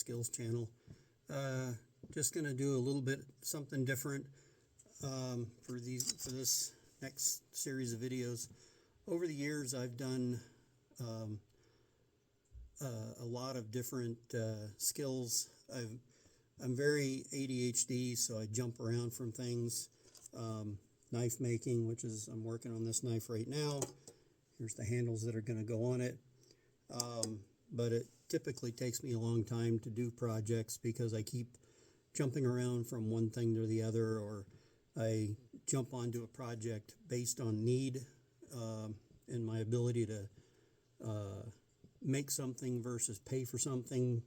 Skills channel. Just going to do a little bit something different for this next series of videos. Over the years, I've done a lot of different skills. I'm very ADHD, so I jump around from things. Knife making, which is, I'm working on this knife right now. Here's the handles that are going to go on it. But it typically takes me a long time to do projects because I keep jumping around from one thing to the other, or I jump onto a project based on need and my ability to make something versus pay for something.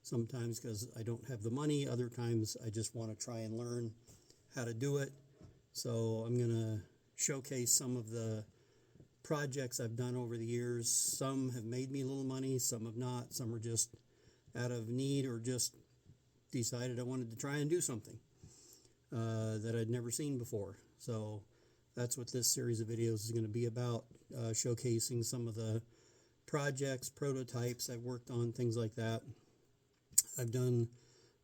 Sometimes because I don't have the money, other times I just want to try and learn how to do it. So I'm going to showcase some of the projects I've done over the years. Some have made me a little money, some have not. Some are just out of need or just decided I wanted to try and do something that I'd never seen before. So that's what this series of videos is going to be about, showcasing some of the projects, prototypes I've worked on, things like that. I've done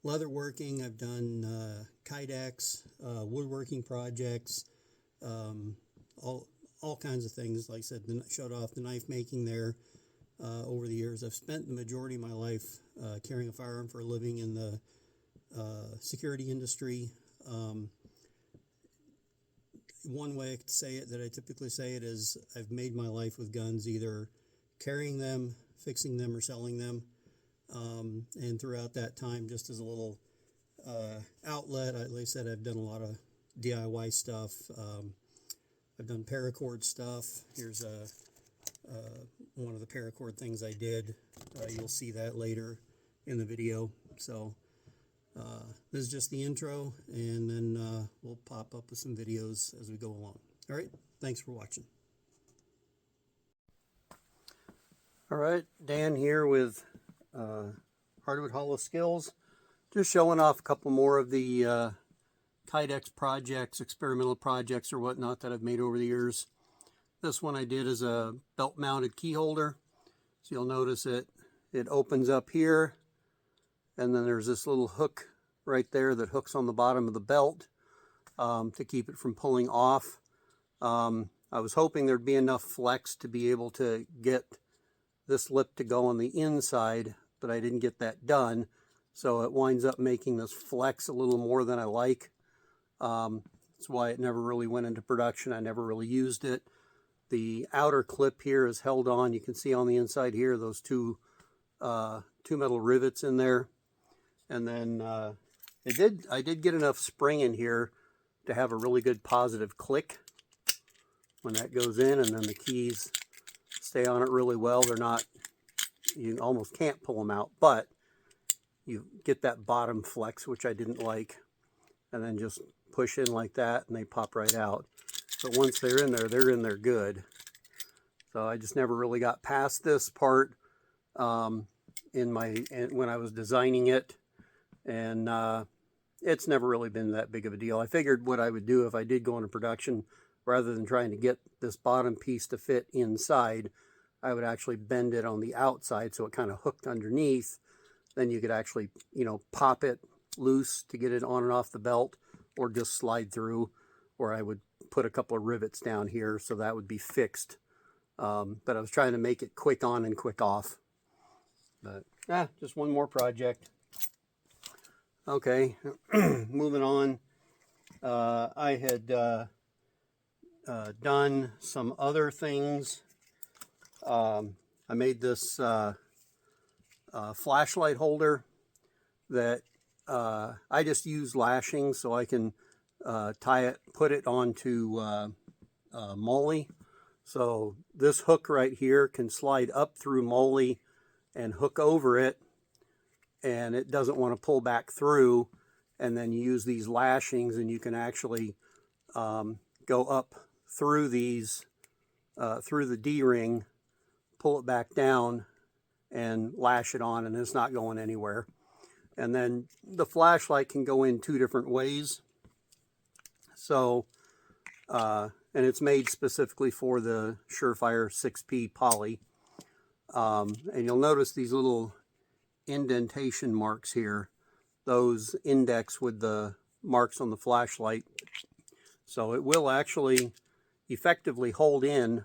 leatherworking, I've done Kydex, woodworking projects, all kinds of things. Like I said, showed off the knife making there. Over the years, I've spent the majority of my life carrying a firearm for a living in the security industry. One way I could say it, that I typically say it, is I've made my life with guns, either carrying them, fixing them, or selling them. And throughout that time, just as a little outlet, like I said, I've done a lot of DIY stuff. I've done paracord stuff. Here's one of the paracord things I did. You'll see that later in the video. So this is just the intro, and then we'll pop up with some videos as we go along. All right, thanks for watching. All right, Dan here with Hardwood Hollow Skills. Just showing off a couple more of the Kydex projects, experimental projects or whatnot that I've made over the years. This one I did as a belt-mounted key holder. So you'll notice it opens up here, and then there's this little hook right there that hooks on the bottom of the belt to keep it from pulling off. I was hoping there'd be enough flex to be able to get this lip to go on the inside, but I didn't get that done. So it winds up making this flex a little more than I like. That's why it never really went into production. I never really used it. The outer clip here is held on. You can see on the inside here those two metal rivets in there. And then I did get enough spring in here to have a really good positive click when that goes in, and then the keys stay on it really well. They're not, you almost can't pull them out, but you get that bottom flex, which I didn't like, and then just push in like that and they pop right out. But once they're in there good. So I just never really got past this part when I was designing it, and it's never really been that big of a deal. I figured what I would do if I did go into production, rather than trying to get this bottom piece to fit inside, I would actually bend it on the outside so it kind of hooked underneath. Then you could actually, pop it loose to get it on and off the belt, or just slide through, or I would put a couple of rivets down here so that would be fixed. But I was trying to make it quick on and quick off. But just one more project. Okay, moving on. I had done some other things. I made this flashlight holder that I just use lashing so I can put it onto moly. So this hook right here can slide up through moly and hook over it, and it doesn't want to pull back through. And then you use these lashings, and you can actually go up through these, through the D-ring, pull it back down, and lash it on, and it's not going anywhere. And then the flashlight can go in two different ways. So, and it's made specifically for the Surefire 6P poly. And you'll notice these little indentation marks here. Those index with the marks on the flashlight. So it will actually effectively hold in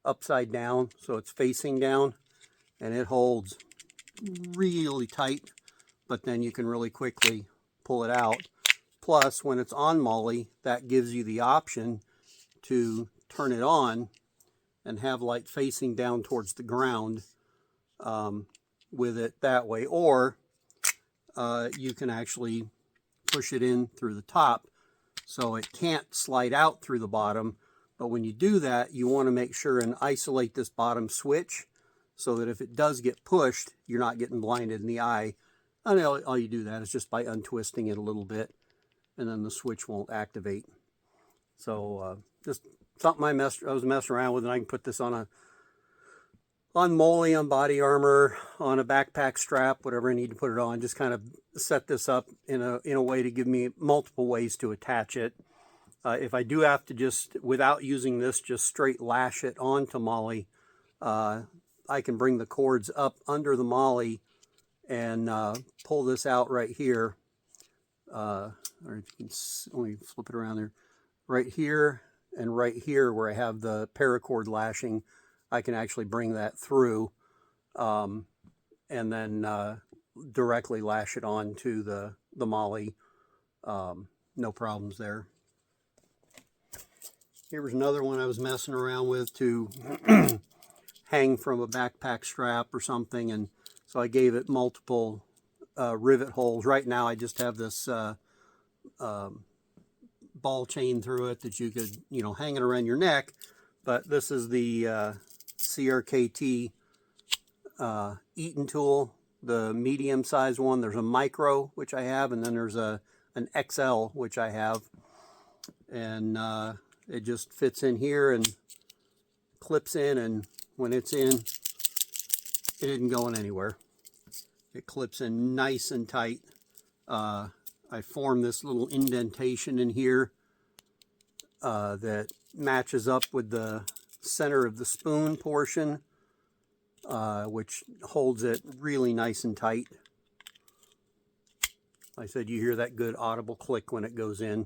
upside down, so it's facing down, and it holds really tight, but then you can really quickly pull it out. Plus, when it's on Molly, that gives you the option to turn it on and have light facing down towards the ground with it that way. Or you can actually push it in through the top so it can't slide out through the bottom. But when you do that, you want to make sure and isolate this bottom switch so that if it does get pushed, you're not getting blinded in the eye. And all you do that is just by untwisting it a little bit, and then the switch won't activate. So just something I was messing around with, and I can put this on Molly, on body armor, on a backpack strap, whatever I need to put it on. Just kind of set this up in a way to give me multiple ways to attach it. If I do have to just, without using this, just straight lash it onto Molly, I can bring the cords up under the Molly and pull this out right here. Or if you can, let me flip it around there. Right here and right here where I have the paracord lashing, I can actually bring that through and then directly lash it on to the Molly. No problems there. Here was another one I was messing around with to hang from a backpack strap or something, and so I gave it multiple rivet holes. Right now I just have this ball chain through it that you could, hang it around your neck, but this is the CRKT Eaton tool, the medium size one. There's a micro, which I have, and then there's an XL, which I have, and it just fits in here and clips in, and when it's in, it isn't going anywhere. It clips in nice and tight. I formed this little indentation in here that matches up with the center of the spoon portion, which holds it really nice and tight. Like I said, you hear that good audible click when it goes in.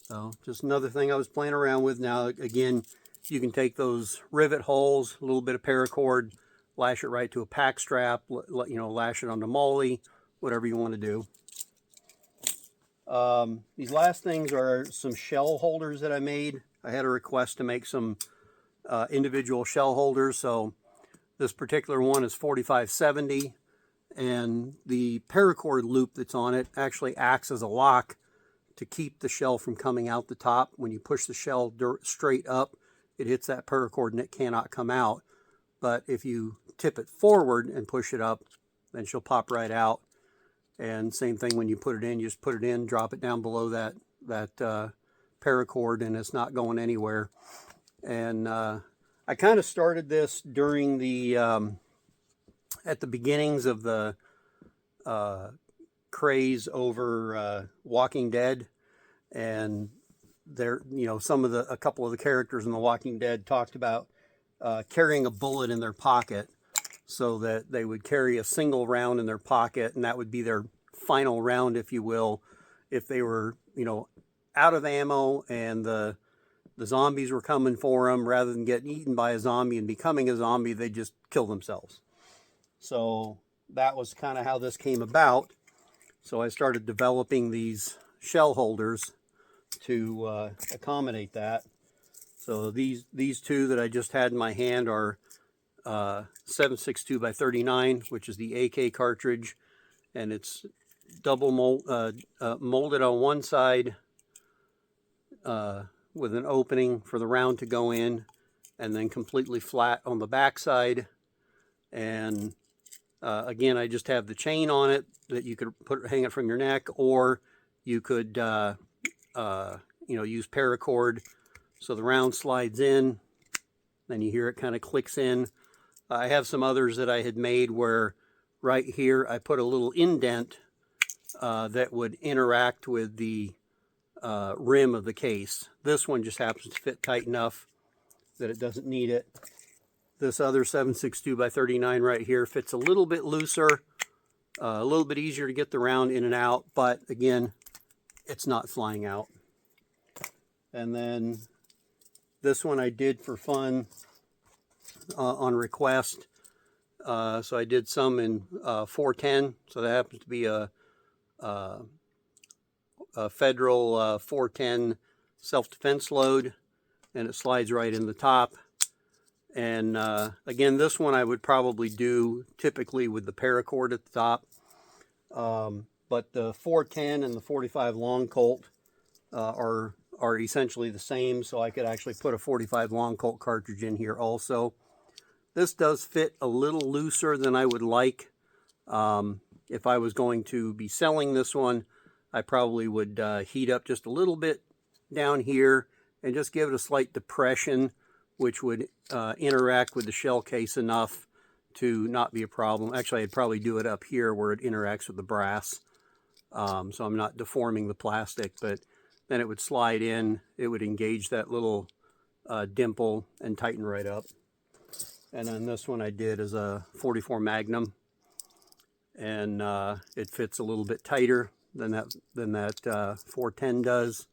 So just another thing I was playing around with. Now again, you can take those rivet holes, a little bit of paracord, lash it right to a pack strap, lash it onto Molly, whatever you want to do. These last things are some shell holders that I made. I had a request to make some individual shell holders, so this particular one is 4570, and the paracord loop that's on it actually acts as a lock to keep the shell from coming out the top. When you push the shell straight up, it hits that paracord and it cannot come out. But if you tip it forward and push it up, then she'll pop right out. And same thing when you put it in, you just put it in, drop it down below that paracord, and it's not going anywhere. And I kind of started this during the at the beginnings of the craze over Walking Dead, and there, a couple of the characters in The Walking Dead talked about carrying a bullet in their pocket, so that they would carry a single round in their pocket, and that would be their final round, if you will. If they were, out of ammo and the zombies were coming for them, rather than getting eaten by a zombie and becoming a zombie, they just kill themselves. So that was kind of how this came about. So I started developing these shell holders to accommodate that. So these two that I just had in my hand are 7.62 by 39, which is the AK cartridge, and it's double molded on one side with an opening for the round to go in, and then completely flat on the back side. And again, I just have the chain on it that you could hang it from your neck, or you could use paracord so the round slides in, then you hear it kind of clicks in. I have some others that I had made where right here I put a little indent that would interact with the rim of the case. This one just happens to fit tight enough that it doesn't need it. This other 7.62 by 39 right here fits a little bit looser, a little bit easier to get the round in and out, but again, it's not flying out. And then this one I did for fun on request. So I did some in 410. So that happens to be a federal 410 self-defense load, and it slides right in the top. And again, this one I would probably do typically with the paracord at the top. But the 410 and the 45 long Colt are essentially the same, so I could actually put a 45 long Colt cartridge in here also. This does fit a little looser than I would like. If I was going to be selling this one, I probably would heat up just a little bit down here and just give it a slight depression, which would interact with the shell case enough to not be a problem. Actually, I'd probably do it up here where it interacts with the brass. So I'm not deforming the plastic, but then it would slide in, it would engage that little dimple and tighten right up. And then this one I did is a 44 Magnum, and it fits a little bit tighter than that 410 does.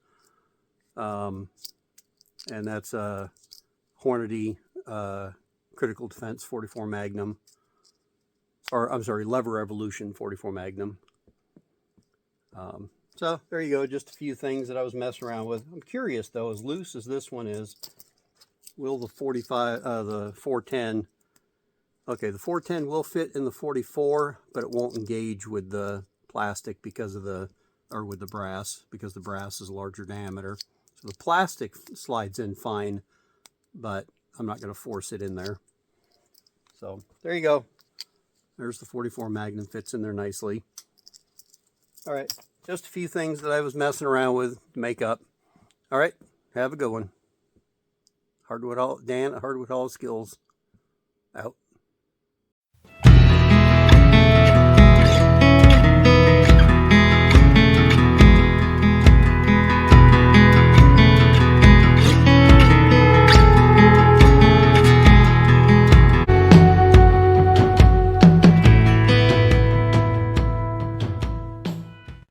And that's a Hornady Critical Defense 44 Magnum, or I'm sorry, Lever Revolution 44 Magnum. So there you go, just a few things that I was messing around with. I'm curious though, as loose as this one is, will the 410, okay, the 410 will fit in the 44, but it won't engage with the plastic because of with the brass, because the brass is a larger diameter. So the plastic slides in fine, but I'm not going to force it in there. So there you go. There's the 44 Magnum, fits in there nicely. All right, just a few things that I was messing around with to make up. All right, have a good one. Dan at Hardwood Hall Skills, out.